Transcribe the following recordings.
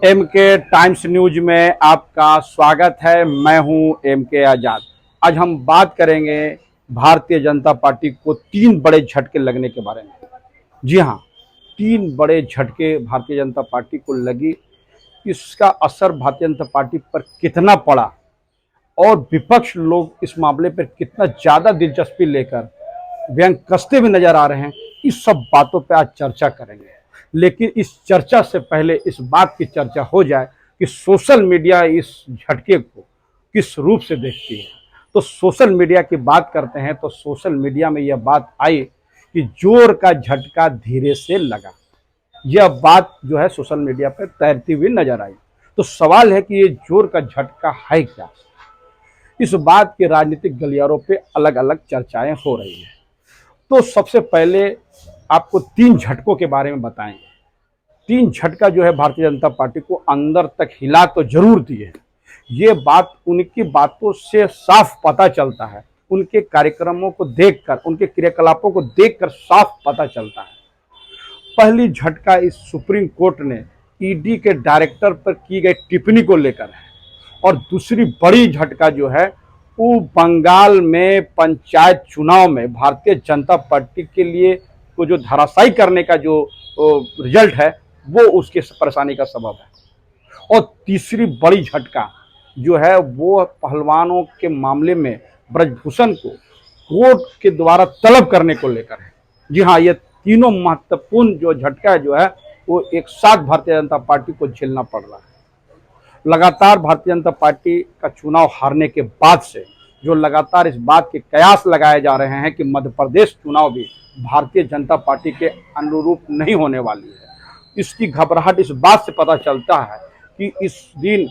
M के times news में आपका स्वागत है। मैं हूं एम के आजाद। आज हम बात करेंगे भारतीय जनता पार्टी को तीन बड़े झटके लगने के बारे में। जी हां, तीन बड़े झटके भारतीय जनता पार्टी को लगी। इसका असर भारतीय जनता पार्टी पर कितना पड़ा और विपक्ष लोग इस मामले पर कितना ज्यादा दिलचस्पी लेकर व्यंग कसते हुए नजर आ रहे हैं, इस सब बातों पर आज चर्चा करेंगे। लेकिन इस चर्चा से पहले इस बात की चर्चा हो जाए कि सोशल मीडिया इस झटके को किस रूप से देखती है। तो सोशल मीडिया की बात करते हैं तो सोशल मीडिया में यह बात आई कि जोर का झटका धीरे से लगा। यह बात जो है सोशल मीडिया पर तैरती हुई नजर आई। तो सवाल है कि ये जोर का झटका है क्या। इस बात के राजनीतिक गलियारों पे अलग अलग चर्चाएं हो रही हैं। तो सबसे पहले आपको तीन झटकों के बारे में बताएंगे। तीन झटका जो है भारतीय जनता पार्टी को अंदर तक हिला तो जरूर दिए। ये बात उनकी बातों से साफ पता चलता है, उनके कार्यक्रमों को देखकर, उनके क्रियाकलापों को देखकर साफ पता चलता है। पहली झटका इस सुप्रीम कोर्ट ने ईडी के डायरेक्टर पर की गई टिप्पणी को लेकर है और दूसरी बड़ी झटका जो है वो बंगाल में पंचायत चुनाव में भारतीय जनता पार्टी के लिए को जो धराशायी करने का जो रिजल्ट है वो उसके परेशानी का सबब है। और तीसरी बड़ी झटका जो है वो पहलवानों के मामले में ब्रजभूषण को कोर्ट के द्वारा तलब करने को लेकर है। जी हाँ, ये तीनों महत्वपूर्ण जो झटका जो है वो एक साथ भारतीय जनता पार्टी को झेलना पड़ रहा है। लगातार भारतीय जनता पार्टी का चुनाव हारने के बाद से जो लगातार इस बात के कयास लगाए जा रहे हैं कि मध्य प्रदेश चुनाव भी भारतीय जनता पार्टी के अनुरूप नहीं होने वाली है, इसकी घबराहट इस बात से पता चलता है कि इस दिन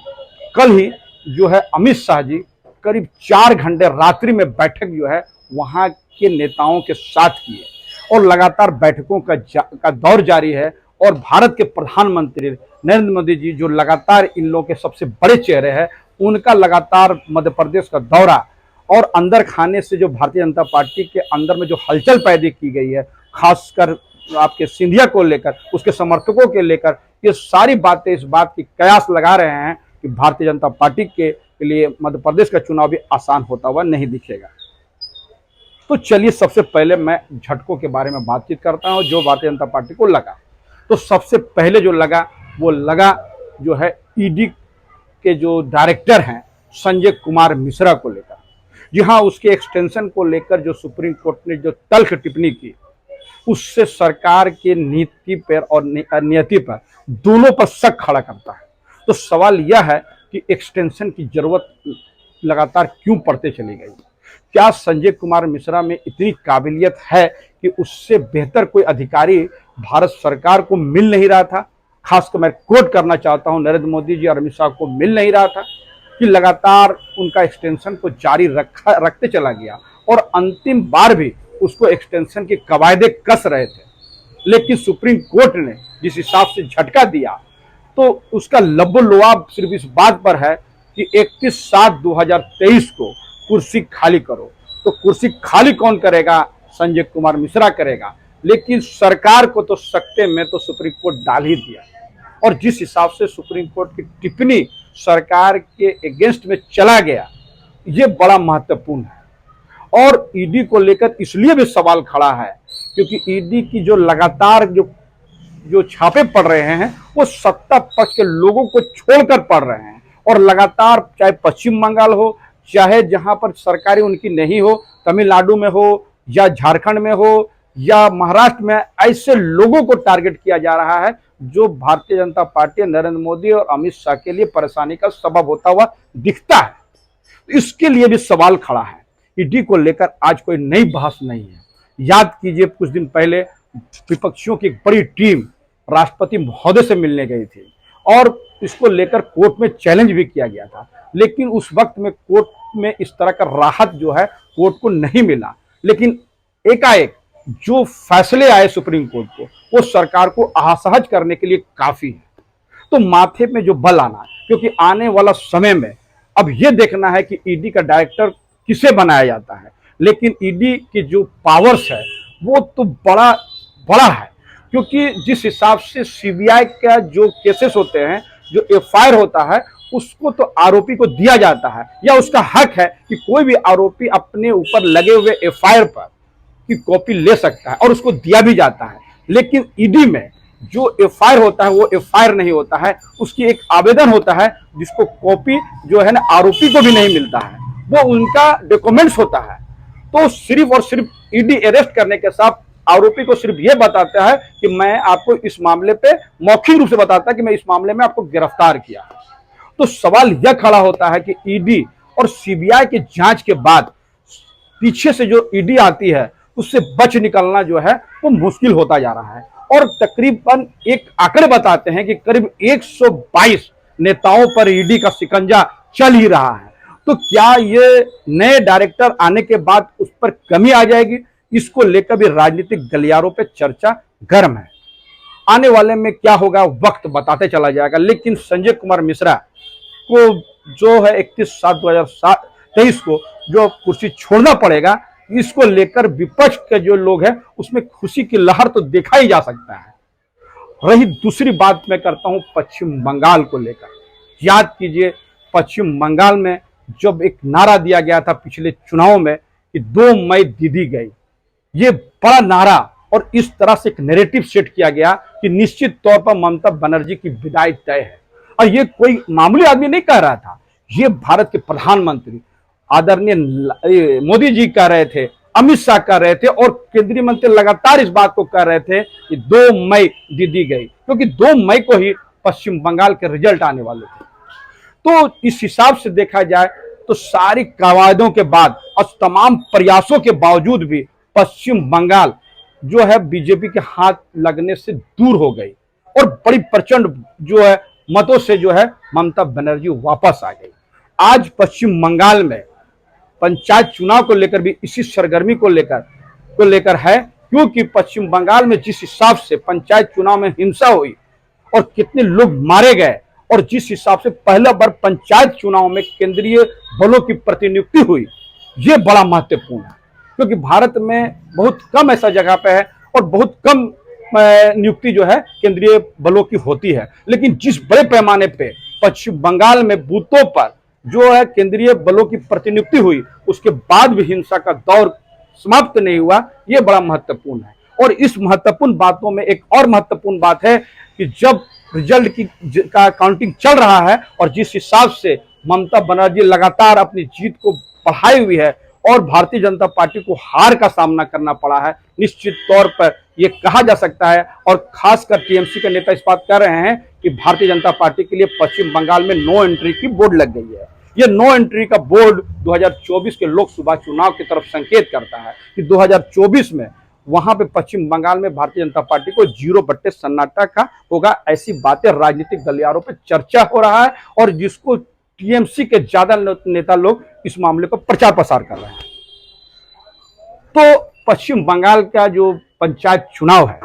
कल ही जो है अमित शाह जी करीब 4 घंटे रात्रि में बैठक जो है वहां के नेताओं के साथ किए और लगातार बैठकों का दौर जारी है। और भारत के प्रधानमंत्री नरेंद्र मोदी जी जो लगातार इन लोगों के सबसे बड़े चेहरे हैं, उनका लगातार मध्य प्रदेश का दौरा और अंदर खाने से जो भारतीय जनता पार्टी के अंदर में जो हलचल पैदा की गई है, खासकर आपके सिंधिया को लेकर, उसके समर्थकों के लेकर, ये सारी बातें इस बात की कयास लगा रहे हैं कि भारतीय जनता पार्टी के लिए मध्य प्रदेश का चुनाव भी आसान होता हुआ नहीं दिखेगा। तो चलिए सबसे पहले मैं झटकों के बारे में बातचीत करता हूं जो भारतीय जनता पार्टी को लगा। तो सबसे पहले जो लगा वो लगा जो है ईडी के जो डायरेक्टर हैं संजय कुमार मिश्रा को लेकर। जी हाँ, उसके एक्सटेंशन को लेकर जो सुप्रीम कोर्ट ने जो तल्ख टिप्पणी की, उससे सरकार के नीति पर और नियति पर दोनों पर शक खड़ा करता है। तो सवाल यह है कि एक्सटेंशन की जरूरत लगातार क्यों पड़ते चली गई। क्या संजय कुमार मिश्रा में इतनी काबिलियत है कि उससे बेहतर कोई अधिकारी भारत सरकार को मिल नहीं रहा था। खासकर मैं कोट करना चाहता हूं, नरेंद्र मोदी जी और अमित शाह को मिल नहीं रहा था कि लगातार उनका एक्सटेंशन को जारी रखते चला गया और अंतिम बार भी उसको एक्सटेंशन की कवायदे कस रहे थे। लेकिन सुप्रीम कोर्ट ने जिस हिसाब से झटका दिया तो उसका लबोलुआब सिर्फ इस बात पर है कि 31/7/2023 को कुर्सी खाली करो। तो कुर्सी खाली कौन करेगा? संजय कुमार मिश्रा करेगा। लेकिन सरकार को तो सकते में तो सुप्रीम कोर्ट डाल ही दिया और जिस हिसाब से सुप्रीम कोर्ट की टिप्पणी सरकार के अगेंस्ट में चला गया, ये बड़ा महत्वपूर्ण है। और ईडी को लेकर इसलिए भी सवाल खड़ा है क्योंकि ईडी की जो लगातार जो छापे पड़ रहे हैं वो सत्ता पक्ष के लोगों को छोड़कर पड़ रहे हैं और लगातार चाहे पश्चिम बंगाल हो, चाहे जहां पर सरकारी उनकी नहीं हो, तमिलनाडु में हो या झारखंड में हो या महाराष्ट्र में, ऐसे लोगों को टारगेट किया जा रहा है जो भारतीय जनता पार्टी नरेंद्र मोदी और अमित शाह के लिए परेशानी का सबब होता हुआ दिखता है। इसके लिए भी सवाल खड़ा है। ईडी को लेकर आज कोई नई बहस नहीं है। याद कीजिए कुछ दिन पहले विपक्षियों की एक बड़ी टीम राष्ट्रपति महोदय से मिलने गई थी और इसको लेकर कोर्ट में चैलेंज भी किया गया था। लेकिन उस वक्त में कोर्ट में इस तरह का राहत जो है कोर्ट को नहीं मिला। लेकिन एकाएक जो फैसले आए सुप्रीम कोर्ट को वो सरकार को असहज करने के लिए काफी है। तो माथे में जो बल आना है, क्योंकि आने वाला समय में अब यह देखना है कि ईडी का डायरेक्टर किसे बनाया जाता है। लेकिन ईडी की जो पावर्स है वो तो बड़ा बड़ा है, क्योंकि जिस हिसाब से सीबीआई का जो केसेस होते हैं जो एफआईआर होता है उसको तो आरोपी को दिया जाता है, या उसका हक है कि कोई भी आरोपी अपने ऊपर लगे हुए एफआईआर पर की कॉपी ले सकता है और उसको दिया भी जाता है। लेकिन ईडी में जो एफआईआर होता है वो एफआईआर नहीं होता है, उसकी एक आवेदन होता है जिसको कॉपी जो है ना आरोपी को भी नहीं मिलता है, वो उनका डॉक्यूमेंट्स होता है। तो सिर्फ और सिर्फ ईडी अरेस्ट करने के साथ आरोपी को सिर्फ ये बताता है कि मैं आपको इस मामले पे मौखिक रूप से बताता है कि मैं इस मामले में आपको गिरफ्तार किया। तो सवाल यह खड़ा होता है कि ईडी और सीबीआई की जांच के बाद पीछे से जो ईडी आती है उससे बच निकलना जो है वो मुश्किल होता जा रहा है। और तकरीबन एक आंकड़े बताते हैं कि करीब 122 नेताओं पर ईडी का शिकंजा चल ही रहा है। तो क्या ये नए डायरेक्टर आने के बाद उस पर कमी आ जाएगी, इसको लेकर भी राजनीतिक गलियारों पे चर्चा गर्म है। आने वाले में क्या होगा वक्त बताते चला जाएगा। लेकिन संजय कुमार मिश्रा को जो है 31/7/2023 को जो कुर्सी छोड़ना पड़ेगा, इसको लेकर विपक्ष के जो लोग हैं उसमें खुशी की लहर तो देखा ही जा सकता है। रही दूसरी बात मैं करता हूं पश्चिम बंगाल को लेकर। याद कीजिए पश्चिम बंगाल में जब एक नारा दिया गया था पिछले चुनाव में कि 2 मई दीदी गई, ये बड़ा नारा और इस तरह से एक नैरेटिव सेट किया गया कि निश्चित तौर पर ममता बनर्जी की विदाई तय है। और ये कोई मामूली आदमी नहीं कह रहा था, ये भारत के प्रधानमंत्री आदरणीय मोदी जी कह रहे थे, अमित शाह कह रहे थे और केंद्रीय मंत्री लगातार इस बात को कह रहे थे कि 2 मई दीदी गई, क्योंकि 2 मई को ही पश्चिम बंगाल के रिजल्ट आने वाले थे। तो इस हिसाब से देखा जाए तो सारी कवायदों के बाद और तमाम प्रयासों के बावजूद भी पश्चिम बंगाल जो है बीजेपी के हाथ लगने से दूर हो गई और बड़ी प्रचंड जो है मतों से जो है ममता बनर्जी वापस आ गई। आज पश्चिम बंगाल में पंचायत चुनाव को लेकर भी इसी सरगर्मी को लेकर है, क्योंकि पश्चिम बंगाल में जिस हिसाब से पंचायत चुनाव में हिंसा हुई और कितने लोग मारे गए और जिस हिसाब से पहला बार पंचायत चुनाव में केंद्रीय बलों की प्रतिनियुक्ति हुई, ये बड़ा महत्वपूर्ण है। क्योंकि भारत में बहुत कम ऐसा जगह पे है और बहुत कम नियुक्ति जो है केंद्रीय बलों की होती है, लेकिन जिस बड़े पैमाने पे पश्चिम बंगाल में बूथों पर जो है केंद्रीय बलों की प्रतिनियुक्ति हुई, उसके बाद भी हिंसा का दौर समाप्त नहीं हुआ, ये बड़ा महत्वपूर्ण है। और इस महत्वपूर्ण बातों में एक और महत्वपूर्ण बात है कि जब रिजल्ट का काउंटिंग चल रहा है और जिस हिसाब से ममता बनर्जी लगातार अपनी जीत को बढ़ाई हुई है और भारतीय जनता पार्टी को हार का सामना करना पड़ा है, निश्चित तौर पर यह कहा जा सकता है और खासकर टीएमसी के नेता इस बात कर रहे हैं कि भारतीय जनता पार्टी के लिए पश्चिम बंगाल में नो एंट्री की बोर्ड लग गई है। यह नो एंट्री का बोर्ड 2024 के लोकसभा चुनाव की तरफ संकेत करता है कि 2024 में वहां पे पश्चिम बंगाल में भारतीय जनता पार्टी को 0 सन्नाटा का होगा। ऐसी बातें राजनीतिक गलियारों पे चर्चा हो रहा है और जिसको टीएमसी के ज्यादा नेता लोग इस मामले पर प्रचार प्रसार कर रहे हैं। तो पश्चिम बंगाल का जो पंचायत चुनाव है,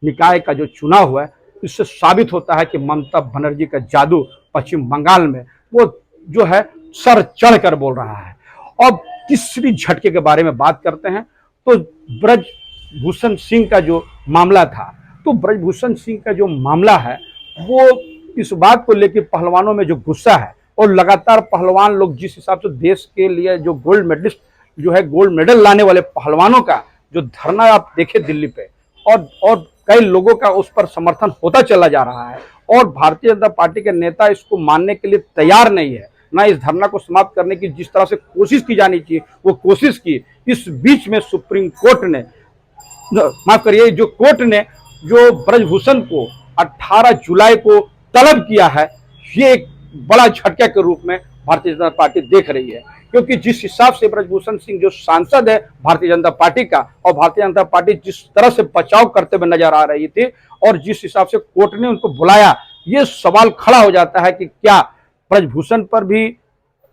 निकाय का जो चुनाव हुआ है, इससे साबित होता है कि ममता बनर्जी का जादू पश्चिम बंगाल में वो जो है सर चढ़ कर बोल रहा है। अब तीसरी झटके के बारे में बात करते हैं तो ब्रजभूषण सिंह का जो मामला था, तो ब्रजभूषण सिंह का जो मामला है वो इस बात को लेकर पहलवानों में जो गुस्सा है और लगातार पहलवान लोग जिस हिसाब से देश के लिए जो गोल्ड मेडलिस्ट जो है गोल्ड मेडल लाने वाले पहलवानों का जो धरना आप देखे दिल्ली पे और कई लोगों का उस पर समर्थन होता चला जा रहा है और भारतीय जनता पार्टी के नेता इसको मानने के लिए तैयार नहीं है, ना इस धरना को समाप्त करने की जिस तरह से कोशिश की जानी चाहिए वो कोशिश की। इस बीच में सुप्रीम कोर्ट ने माफ करिए जो कोर्ट ने जो ब्रजभूषण को 18 जुलाई को तलब किया है, ये एक बड़ा झटके के रूप में भारतीय जनता पार्टी देख रही है। क्योंकि जिस हिसाब से ब्रजभूषण सिंह जो सांसद है भारतीय जनता पार्टी का और भारतीय जनता पार्टी जिस तरह से बचाव करते हुए नजर आ रही थी और जिस हिसाब से कोर्ट ने उनको बुलाया, ये सवाल खड़ा हो जाता है कि क्या ब्रजभूषण पर भी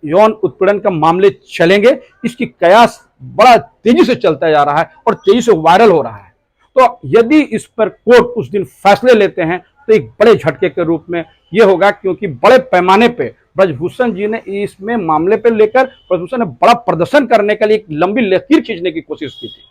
यौन उत्पीड़न का मामले चलेंगे। इसकी कयास बड़ा तेजी से चलता जा रहा है और तेजी से वायरल हो रहा है। तो यदि इस पर कोर्ट उस दिन फैसले लेते हैं तो एक बड़े झटके के रूप में यह होगा, क्योंकि बड़े पैमाने पे ब्रजभूषण जी ने इसमें मामले पे लेकर ब्रजभूषण ने बड़ा प्रदर्शन करने के लिए एक लंबी लकीर खींचने की कोशिश की थी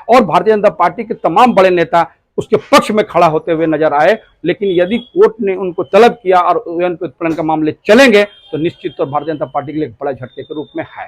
और भारतीय जनता पार्टी के तमाम बड़े नेता उसके पक्ष में खड़ा होते हुए नजर आए। लेकिन यदि कोर्ट ने उनको तलब किया और यौन उत्पीड़न का मामले चलेंगे तो निश्चित तौर भारतीय जनता पार्टी के लिए एक बड़ा झटके के रूप में है।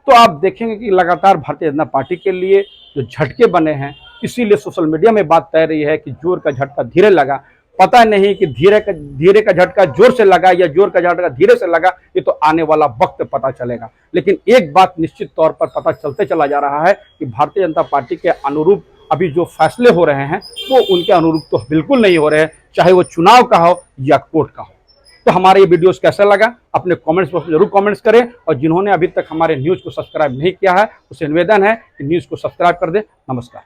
तो आप देखेंगे कि लगातार भारतीय जनता पार्टी के लिए जो झटके बने हैं, इसीलिए सोशल मीडिया में बात तय रही है कि जोर का झटका धीरे लगा। पता नहीं कि धीरे का झटका जोर से लगा या जोर का झटका धीरे से लगा, ये तो आने वाला वक्त पता चलेगा। लेकिन एक बात निश्चित तौर पर पता चलते चला जा रहा है कि भारतीय जनता पार्टी के अनुरूप अभी जो फैसले हो रहे हैं वो उनके अनुरूप तो बिल्कुल नहीं हो रहे हैं, चाहे वो चुनाव का हो या कोर्ट का हो। तो हमारे ये वीडियोस कैसा लगा अपने कमेंट्स बॉक्स में जरूर कमेंट्स करें, और जिन्होंने अभी तक हमारे न्यूज़ को सब्सक्राइब नहीं किया है उसे निवेदन है कि न्यूज़ को सब्सक्राइब कर दें। नमस्कार।